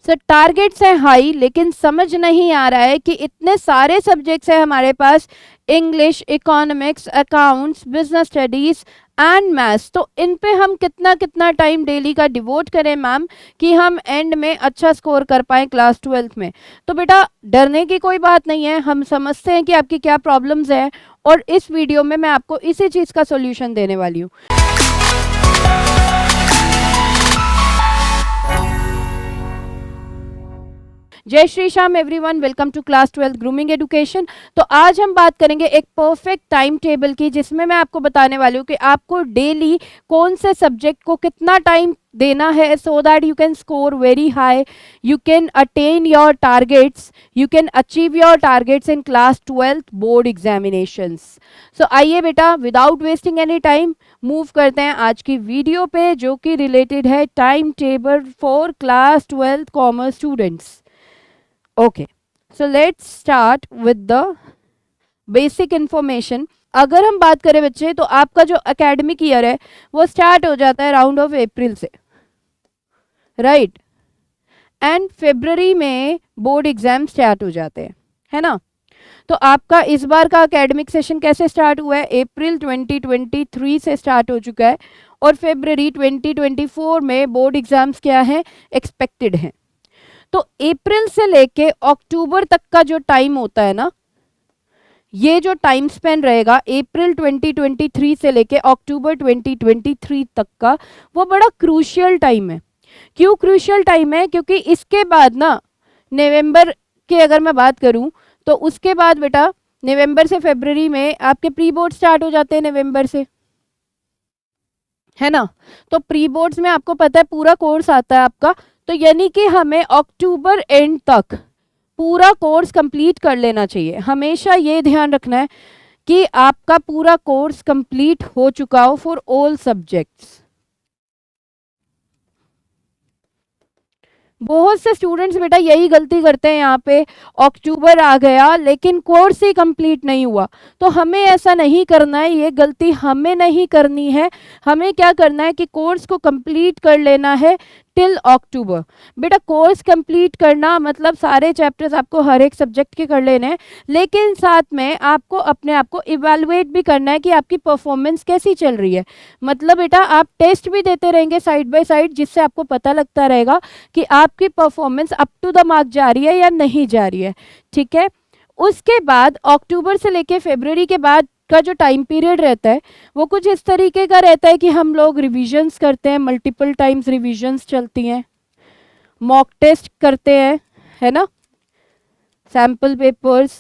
सो targets हैं high, लेकिन समझ नहीं आ रहा है कि इतने सारे सब्जेक्ट्स हैं हमारे पास, English, economics, accounts, business studies and maths, तो इन पे हम कितना कितना टाइम डेली का डिवोट करें मैम कि हम एंड में अच्छा स्कोर कर पाएँ क्लास 12th में। तो बेटा डरने की कोई बात नहीं है, हम समझते हैं कि आपकी क्या प्रॉब्लम्स हैं और इस वीडियो में मैं आपको इसी चीज़ का सोल्यूशन देने वाली हूँ। जय Shri Shyam everyone, welcome to class 12th grooming education. तो आज हम बात करेंगे एक परफेक्ट टाइम टेबल की, जिसमें मैं आपको बताने वाली हूँ कि आपको डेली कौन से सब्जेक्ट को कितना टाइम देना है so that you can score very high, you can attain your targets, you can achieve your targets in class 12th board examinations. So आइए बेटा without wasting any time move करते हैं आज की वीडियो पे, जो कि रिलेटेड है time table for class 12th commerce students. Okay, so let's start with the basic information. अगर हम बात करें बच्चे, तो आपका जो एकेडमिक ईयर है वो स्टार्ट हो जाता है अराउंड ऑफ अप्रैल से, राइट, एंड फरवरी में बोर्ड एग्जाम स्टार्ट हो जाते हैं, है ना। तो आपका इस बार का एकेडमिक सेशन कैसे स्टार्ट हुआ है? अप्रैल 2023 से स्टार्ट हो चुका है और फरवरी 2024 में बोर्ड एग्जाम्स क्या हैं, एक्सपेक्टेड हैं। तो अप्रैल से लेके अक्टूबर तक का जो टाइम होता है ना, ये जो टाइम स्पेन रहेगा अप्रैल 2023 से लेके अक्टूबर 2023 तक का, वो बड़ा क्रूशियल टाइम है। क्यों क्रूशियल टाइम है? क्योंकि इसके बाद ना नवंबर के अगर मैं बात करूं, तो उसके बाद बेटा नवंबर से फरवरी में आपके प्री बोर्ड स्टार्ट हो जाते हैं नवंबर से, है ना। तो प्री बोर्ड्स में आपको पता है पूरा कोर्स आता है आपका, तो यानी कि हमें अक्टूबर एंड तक पूरा कोर्स कंप्लीट कर लेना चाहिए। हमेशा ये ध्यान रखना है कि आपका पूरा कोर्स कंप्लीट हो चुका हो फॉर ऑल सब्जेक्ट्स। बहुत से स्टूडेंट्स बेटा यही गलती करते हैं यहाँ पे, अक्टूबर आ गया लेकिन कोर्स ही कंप्लीट नहीं हुआ। तो हमें ऐसा नहीं करना है, ये गलती हमें नहीं करनी है। हमें क्या करना है कि कोर्स को कंप्लीट कर लेना है टिल अक्टूबर। बेटा कोर्स कंप्लीट करना मतलब सारे चैप्टर्स आपको हर एक सब्जेक्ट के कर लेने हैं, लेकिन साथ में आपको अपने आप को इवैल्यूएट भी करना है कि आपकी परफॉर्मेंस कैसी चल रही है। मतलब बेटा आप टेस्ट भी देते रहेंगे साइड बाय साइड, जिससे आपको पता लगता रहेगा कि आपकी performance up to the mark जा रही है या नहीं जा रही है, ठीक है। उसके बाद अक्टूबर से लेके फरवरी के बाद का जो टाइम पीरियड रहता है वो कुछ इस तरीके का रहता है कि हम लोग रिविजन्स करते हैं, मल्टीपल टाइम्स रिविजन्स चलती हैं, मॉक टेस्ट करते हैं, है ना, सैम्पल पेपर्स,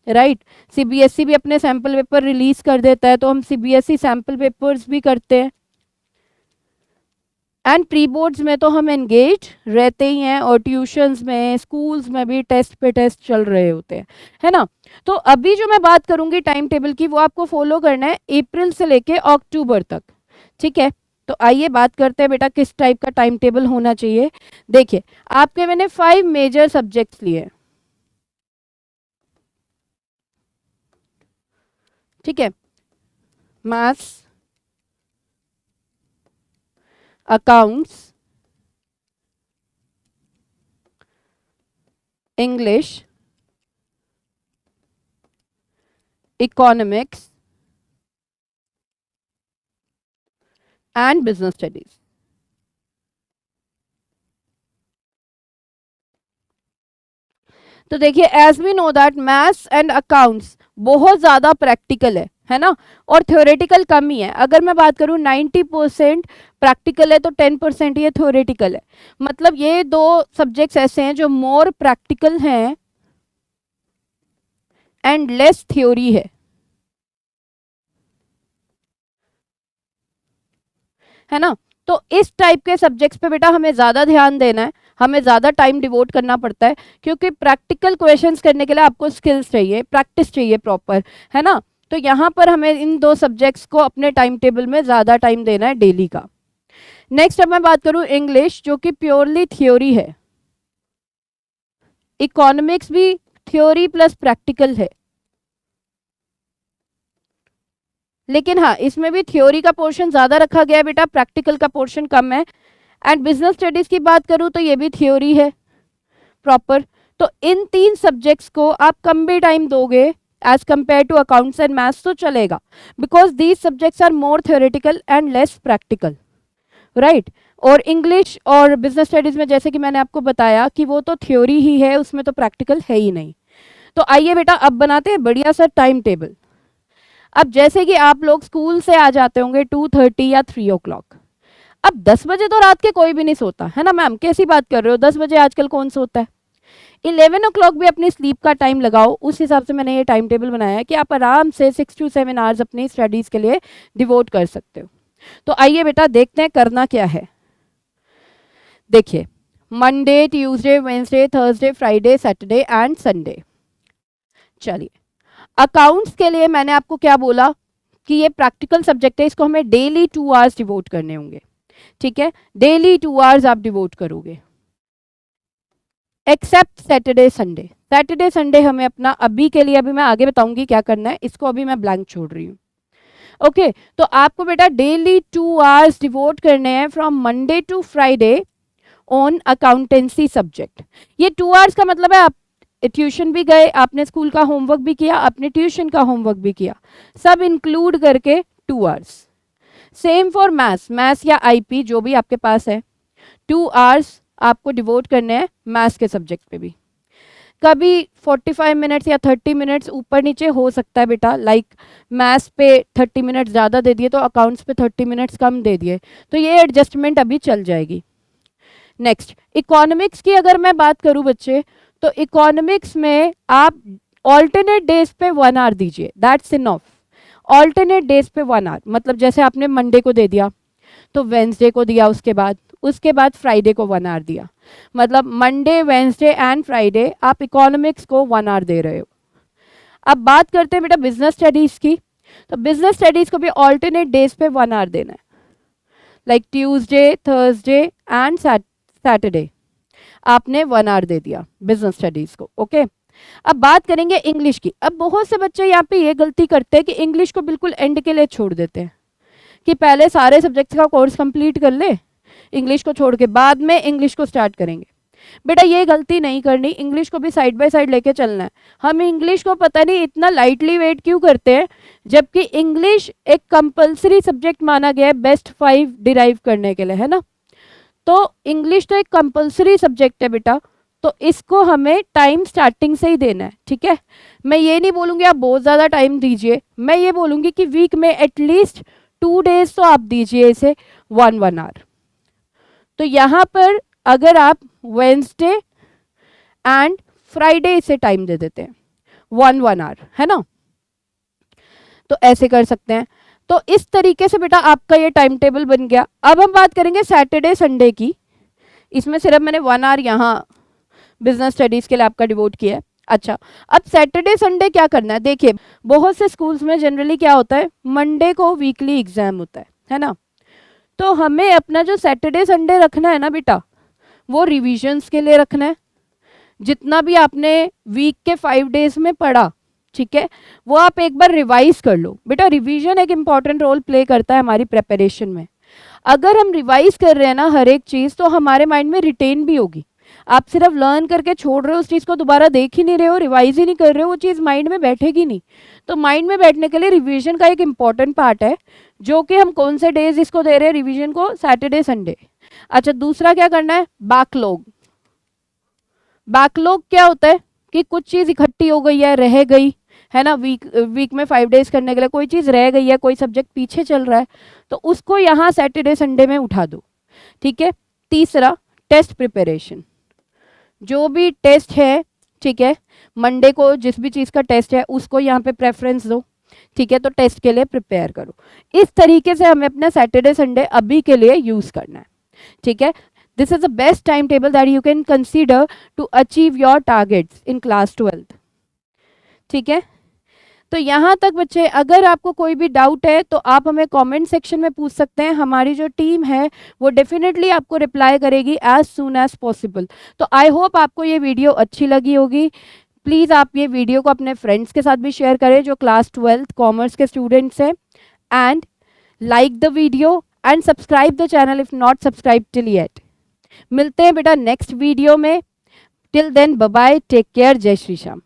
राइट। सीबीएसई भी अपने सैम्पल पेपर रिलीज कर देता है, तो हम सीबीएसई सैम्पल पेपर्स भी करते हैं। एंड प्री बोर्ड्स में तो हम एंगेज रहते ही हैं, और ट्यूशंस में, स्कूल्स में भी टेस्ट पे टेस्ट चल रहे होते हैं, है ना। तो अभी जो मैं बात करूंगी टाइम टेबल की, वो आपको फॉलो करना है अप्रैल से लेके अक्टूबर तक, ठीक है। तो आइए बात करते हैं बेटा किस टाइप का टाइम टेबल होना चाहिए। देखिए आपके मैंने 5 मेजर सब्जेक्ट्स लिए, ठीक है। Maths, accounts, English, economics and business studies. तो देखिए as we know that maths and accounts बहुत ज़्यादा प्रैक्टिकल है ना, और थ्योरेटिकल कम ही है। अगर मैं बात करूँ 90% प्रैक्टिकल है तो 10% ये थ्योरेटिकल है। मतलब ये दो सब्जेक्ट्स ऐसे हैं जो मोर प्रैक्टिकल हैं एंड लेस थ्योरी है ना। तो इस टाइप के सब्जेक्ट्स पे बेटा हमें ज़्यादा ध्यान देना है, हमें ज़्यादा टाइम डिवोट करना पड़ता है, क्योंकि प्रैक्टिकल क्वेश्चंस करने के लिए आपको स्किल्स चाहिए, प्रैक्टिस चाहिए प्रॉपर, है ना। तो यहाँ पर हमें इन दो सब्जेक्ट्स को अपने टाइम टेबल में ज़्यादा टाइम देना है डेली का। नेक्स्ट अब मैं बात करूँ इंग्लिश, जो कि प्योरली थ्योरी है। इकोनॉमिक्स भी थ्योरी प्लस प्रैक्टिकल है, लेकिन हाँ इसमें भी थ्योरी का पोर्शन ज़्यादा रखा गया है बेटा, प्रैक्टिकल का पोर्शन कम है। एंड बिजनेस स्टडीज़ की बात करूँ तो ये भी थ्योरी है, प्रॉपर। तो इन 3 सब्जेक्ट्स को आप कम भी टाइम दोगे as compare to accounts and maths तो चलेगा, because these subjects are more theoretical and less practical, right. और इंग्लिश और बिजनेस स्टडीज में जैसे कि मैंने आपको बताया कि वो तो थ्योरी ही है, उसमें तो प्रैक्टिकल है ही नहीं। तो आइए बेटा अब बनाते हैं बढ़िया सा टाइम टेबल। अब जैसे कि आप लोग स्कूल से आ जाते होंगे 2:30 या 3 o'clock। अब 10 बजे तो रात के कोई भी नहीं सोता है ना मैम, कैसी बात कर रहे हो, 10 बजे आजकल कौन सोता है। 11 o'clock भी अपनी स्लीप का टाइम लगाओ, उस हिसाब से मैंने ये टाइम टेबल बनाया है कि आप आराम से 6 to 7 आवर्स अपनी स्टडीज के लिए डिवोट कर सकते हो। तो आइए बेटा देखते हैं करना क्या है। देखिए, Monday, Tuesday, Wednesday, Thursday, Friday, Saturday and Sunday. चलिए, अकाउंट्स के लिए मैंने आपको क्या बोला कि ये प्रैक्टिकल सब्जेक्ट है, इसको हमें डेली 2 आवर्स डिवोट करने होंगे, ठीक है। डेली 2 आवर्स आप डिवोट करोगे, except Saturday Sunday. Saturday Sunday हमें अपना अभी के लिए, अभी मैं आगे बताऊंगी क्या करना है, इसको अभी मैं ब्लैंक छोड़ रही हूँ। ओके, तो आपको बेटा डेली 2 आवर्स डिवोट करने हैं from Monday to Friday on accountancy subject. ये 2 आवर्स का मतलब है आप ट्यूशन भी गए, आपने स्कूल का होमवर्क भी किया, आपने ट्यूशन का होमवर्क भी किया, सब इंक्लूड करके 2 hours. Same for maths, maths या आईपी जो भी आपके पास है, 2 आवर्स आपको डिवोट करने हैं मैथ्स के सब्जेक्ट पे भी। कभी 45 मिनट्स या 30 मिनट्स ऊपर नीचे हो सकता है बेटा, लाइक मैथ्स पे 30 मिनट्स ज़्यादा दे दिए तो अकाउंट्स पे 30 मिनट्स कम दे दिए, तो ये एडजस्टमेंट अभी चल जाएगी। नेक्स्ट, इकोनॉमिक्स की अगर मैं बात करूं बच्चे, तो इकोनॉमिक्स में आप ऑल्टरनेट डेज पे 1 आवर दीजिए, दैट्स इनफ। ऑल्टरनेट डेज पे 1 आवर, मतलब जैसे आपने मंडे को दे दिया तो वेंसडे को दिया, उसके बाद फ्राइडे को 1 आवर दिया, मतलब मंडे, वेंसडे एंड फ्राइडे आप इकोनॉमिक्स को 1 आवर दे रहे हो। अब बात करते हैं बेटा बिजनेस स्टडीज की, तो बिजनेस स्टडीज को भी ऑल्टरनेट डेज पे 1 आवर देना है, like Tuesday, Thursday and Saturday आपने 1 आवर दे दिया बिजनेस स्टडीज को। ओके, अब बात करेंगे इंग्लिश की। अब बहुत से बच्चे यहाँ पे ये गलती करते हैं कि इंग्लिश को बिल्कुल एंड के लिए छोड़ देते हैं, कि पहले सारे सब्जेक्ट्स का कोर्स कंप्लीट कर ले, इंग्लिश को छोड़ के बाद में इंग्लिश को स्टार्ट करेंगे। बेटा ये गलती नहीं करनी, इंग्लिश को भी साइड बाय साइड लेके चलना है। हम इंग्लिश को पता नहीं इतना लाइटली वेट क्यों करते हैं, जबकि इंग्लिश एक कंपलसरी सब्जेक्ट माना गया है बेस्ट 5 डिराइव करने के लिए, है ना। तो इंग्लिश तो एक कंपलसरी सब्जेक्ट है बेटा, तो इसको हमें टाइम स्टार्टिंग से ही देना है, ठीक है। मैं ये नहीं बोलूँगी आप बहुत ज़्यादा टाइम दीजिए, मैं ये बोलूँगी कि वीक में एटलीस्ट 2 डेज तो आप दीजिए इसे 1 आवर। तो यहाँ पर अगर आप वेंसडे एंड फ्राइडे इसे टाइम दे देते हैं 1 आवर, है ना, तो ऐसे कर सकते हैं। तो इस तरीके से बेटा आपका ये टाइम टेबल बन गया। अब हम बात करेंगे सैटरडे संडे की, इसमें सिर्फ मैंने 1 आवर यहाँ बिजनेस स्टडीज के लिए आपका डिवोट किया है। अच्छा, अब सैटरडे संडे क्या करना है, देखिए बहुत से स्कूल्स में जनरली क्या होता है, मंडे को वीकली एग्जाम होता है ना। तो हमें अपना जो सैटरडे संडे रखना है ना बेटा, वो रिविजन्स के लिए रखना है। जितना भी आपने वीक के 5 डेज में पढ़ा, ठीक है, वो आप एक बार रिवाइज कर लो। बेटा रिवीजन एक इंपॉर्टेंट रोल प्ले करता है हमारी प्रिपरेशन में। अगर हम रिवाइज कर रहे हैं ना हर एक चीज़, तो हमारे माइंड में रिटेन भी होगी। आप सिर्फ लर्न करके छोड़ रहे हो, उस चीज़ को दोबारा देख ही नहीं रहे हो, रिवाइज ही नहीं कर रहे हो, वो चीज़ माइंड में बैठेगी नहीं। तो माइंड में बैठने के लिए रिवीजन का एक इम्पॉर्टेंट पार्ट है, जो कि हम कौन से डेज इसको दे रहे हैं रिवीजन को, सैटरडे संडे। अच्छा, दूसरा क्या करना है, बैकलॉग। बैकलॉग क्या होता है कि कुछ चीज़ इकट्ठी हो गई है, रह गई है ना, वीक में 5 डेज करने के लिए कोई चीज़ रह गई है, कोई सब्जेक्ट पीछे चल रहा है, तो उसको यहाँ सैटरडे संडे में उठा दो, ठीक है। तीसरा, टेस्ट प्रिपरेशन। जो भी टेस्ट है, ठीक है, मंडे को जिस भी चीज़ का टेस्ट है उसको यहाँ पे प्रेफरेंस दो, ठीक है, तो टेस्ट के लिए प्रिपेयर करो। इस तरीके से हमें अपना सैटरडे संडे अभी के लिए यूज़ करना है, ठीक है। This is the best time table that you can consider to achieve your targets in class 12th, ठीक है। तो यहाँ तक बच्चे, अगर आपको कोई भी डाउट है तो आप हमें कमेंट सेक्शन में पूछ सकते हैं। हमारी जो टीम है वो डेफिनेटली आपको रिप्लाई करेगी एज सून एज पॉसिबल। तो आई होप आपको ये वीडियो अच्छी लगी होगी। प्लीज़ आप ये वीडियो को अपने फ्रेंड्स के साथ भी शेयर करें जो क्लास 12th कॉमर्स के स्टूडेंट्स हैं, and like the video and subscribe the channel if not subscribe till yet. मिलते हैं बेटा नेक्स्ट वीडियो में। Till then bye bye, take care, जय श्री श्याम।